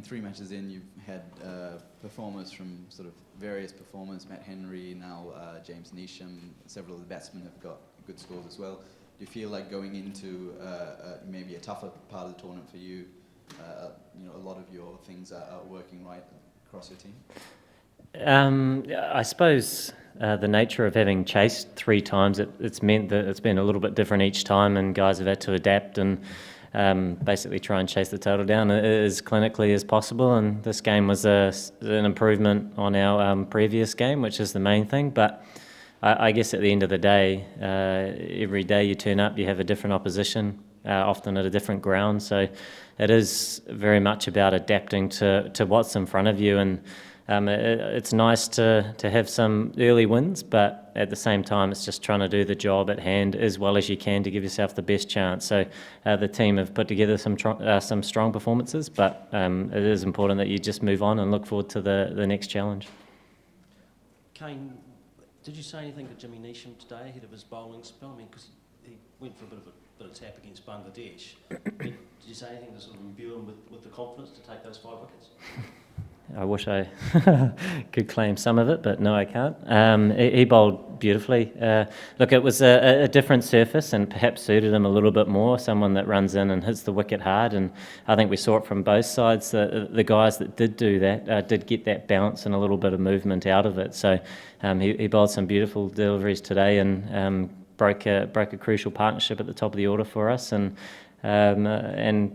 3 matches in, you've had performers from sort of various performers, Matt Henry, now James Neesham, several of the batsmen have got good scores as well. Do you feel like going into maybe a tougher part of the tournament for you, a lot of your things are working right across your team? I suppose the nature of having chased 3 times, it's meant that it's been a little bit different each time, and guys have had to adapt and basically try and chase the total down as clinically as possible. And this game was an improvement on our previous game, which is the main thing. But I guess at the end of the day, every day you turn up, you have a different opposition, often at a different ground. So it is very much about adapting to what's in front of you. And it's nice to have some early wins, but at the same time, it's just trying to do the job at hand as well as you can to give yourself the best chance. So the team have put together some strong performances, but it is important that you just move on and look forward to the next challenge. Kane, did you say anything to Jimmy Neesham today ahead of his bowling spell? I mean, because he went for a bit of tap against Bangladesh. Did you say anything to sort of imbue him with the confidence to take those 5 wickets? I wish I could claim some of it, but no, I can't. He bowled beautifully. Look, it was a different surface and perhaps suited him a little bit more, someone that runs in and hits the wicket hard, and I think we saw it from both sides. The guys that did do that did get that bounce and a little bit of movement out of it. So he bowled some beautiful deliveries today and broke a crucial partnership at the top of the order for us, and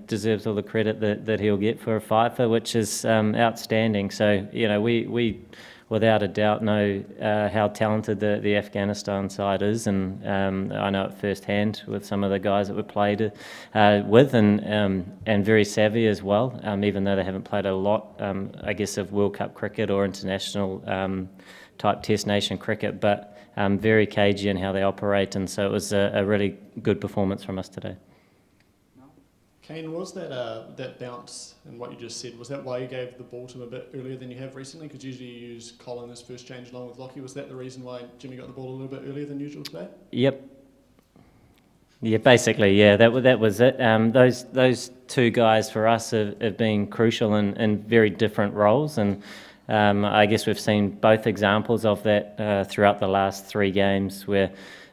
deserves all the credit that he'll get for a fifer, which is outstanding. So, we without a doubt know how talented the Afghanistan side is, and I know it firsthand with some of the guys that we played with, and very savvy as well, even though they haven't played a lot, I guess, of World Cup cricket or international type Test Nation cricket, but very cagey in how they operate, and so it was a really good performance from us today. Kane, was that bounce and what you just said, was that why you gave the ball to him a bit earlier than you have recently? Because usually you use Colin as first change along with Lockie. Was that the reason why Jimmy got the ball a little bit earlier than usual today? Yep. Yeah, basically, yeah, that was it. Those 2 guys for us have been crucial in very different roles, and I guess we've seen both examples of that throughout the last 3 games where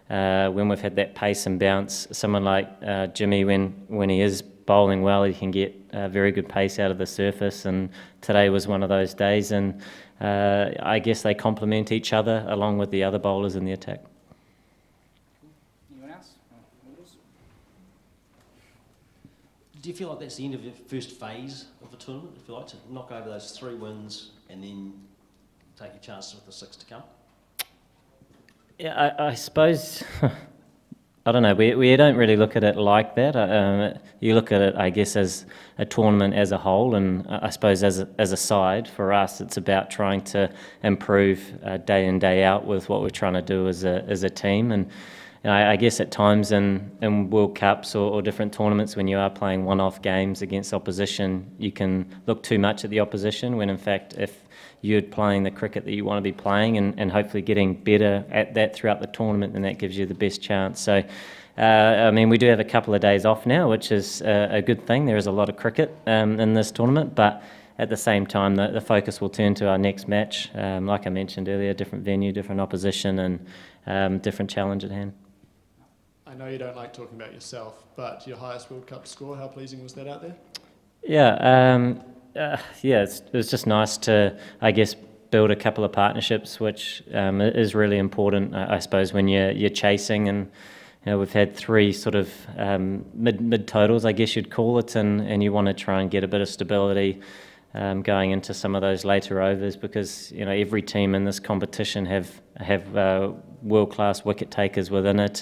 when we've had that pace and bounce, someone like Jimmy, when he is bowling well, he can get very good pace out of the surface, and today was one of those days, and I guess they complement each other along with the other bowlers in the attack. Anyone else? Do you feel like that's the end of the first phase of the tournament, if you like, to knock over those 3 wins and then take your chances with the 6 to come? Yeah, I suppose... I don't know, we don't really look at it like that. You look at it, I guess, as a tournament as a whole, and I suppose as a side, for us, it's about trying to improve day in, day out with what we're trying to do as a team. And I guess at times in World Cups or different tournaments, when you are playing one-off games against opposition, you can look too much at the opposition, when in fact, if you're playing the cricket that you want to be playing and hopefully getting better at that throughout the tournament, then that gives you the best chance. So, we do have a couple of days off now, which is a good thing. There is a lot of cricket in this tournament, but at the same time, the focus will turn to our next match. Like I mentioned earlier, different venue, different opposition, and different challenge at hand. I know you don't like talking about yourself, but your highest World Cup score, how pleasing was that out there? Yeah, it was just nice to, I guess, build a couple of partnerships, which is really important, I suppose, when you're chasing. And we've had 3 sort of mid totals, I guess you'd call it, and you want to try and get a bit of stability going into some of those later overs, because every team in this competition have world-class wicket takers within it,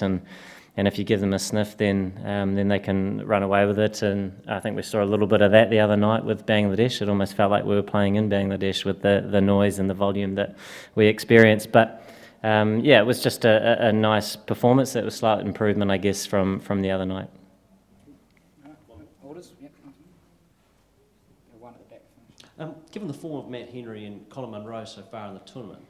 and if you give them a sniff, then they can run away with it. And I think we saw a little bit of that the other night with Bangladesh. It almost felt like we were playing in Bangladesh with the noise and the volume that we experienced. But it was just a nice performance. That was a slight improvement, I guess, from the other night. Orders? Yep. One at the back. Given the form of Matt Henry and Colin Munro so far in the tournament,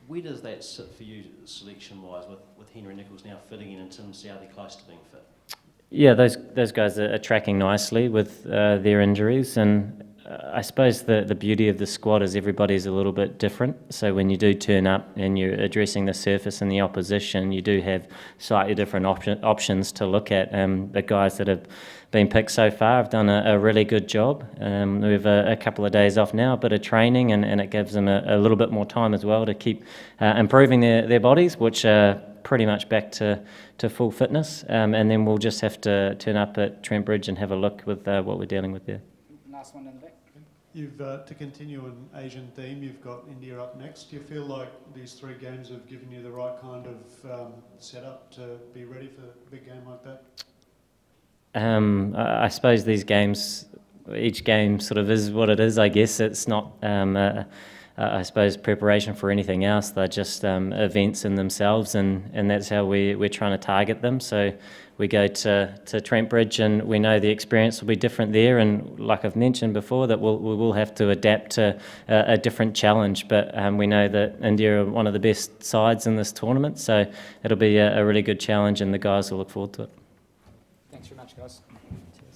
where does that sit for you selection-wise, with Henry Nicholls now fitting in Tim Southey close to being fit? Yeah, those guys are tracking nicely with their injuries, and I suppose the beauty of the squad is everybody's a little bit different. So when you do turn up and you're addressing the surface and the opposition, you do have slightly different options to look at. The guys that have been picked so far have done a really good job. We have a couple of days off now, a bit of training, and it gives them a little bit more time as well to keep improving their bodies, which are pretty much back to full fitness. And then we'll just have to turn up at Trent Bridge and have a look with what we're dealing with there. Last one in the back. You've, to continue an Asian theme, you've got India up next. Do you feel like these 3 games have given you the right kind of setup to be ready for a big game like that? I suppose these games, each game sort of is what it is, I guess. It's not, I suppose, preparation for anything else. They're just events in themselves, and that's how we're trying to target them. So we go to Trent Bridge, and we know the experience will be different there, and like I've mentioned before, that we will have to adapt to a different challenge, but we know that India are one of the best sides in this tournament, so it'll be a really good challenge, and the guys will look forward to it. Thanks very much, guys. Cheers.